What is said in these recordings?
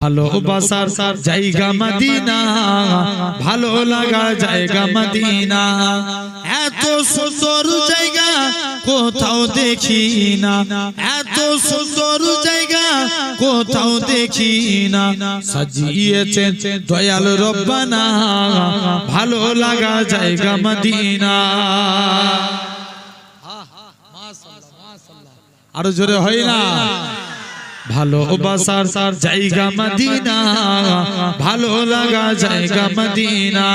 ভালোবাসার জায়গা মদিনা, ভালো লাগার জায়গা মদিনা। এত সুন্দর জায়গা কোথাও দেখি না, এত সুন্দর জায়গা কোথাও দেখি না। সাজিয়েছেন দয়াল রব্বানা, ভালো লাগা জায়গা মদিনা। আরো জোরে হয় না? ভালোবাসার জায়গা মদিনা, ভালো লাগা জায়গা মদিনা।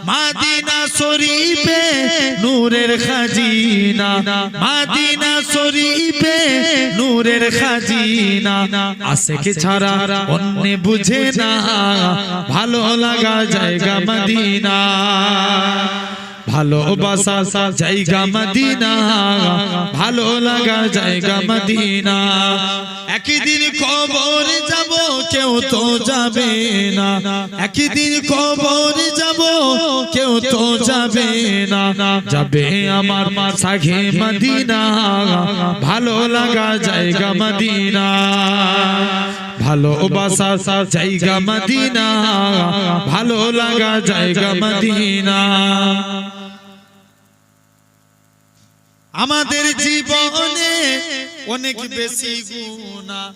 মদিনা শরীফে নূরের খাজিনা, মদিনা শরীফে নূরের খাজিনা। আশিক ছাড়া অন্য বুঝে না, ভালো লাগা জায়গা মদিনা। ভালোবাসার জায়গা মদিনা, ভালো লাগা জায়গা মদিনা। একদিন কবর যাব কেউ তো যাবে না, একদিন কবর যাব কেউ তো যাবে না। যাবে আমার সাঘে মদিনা, ভালো লাগা জায়গা মদিনা। ভালোবাসার জায়গা মদিনা, ভালো লাগা জায়গা মদিনা। আমাদের জীবনে অনেক বেশি গুনাহ,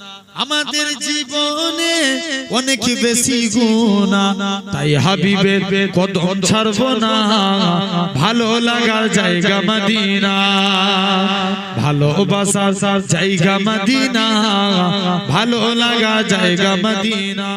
আমাদের জীবনে অনেক বেশি গুনাহ। তাই হাবিবের কদম ছাড়ব না, ভালো লাগার জায়গা মদিনা। ভালোবাসার জায়গা মদিনা, ভালো লাগা জায়গা মদিনা।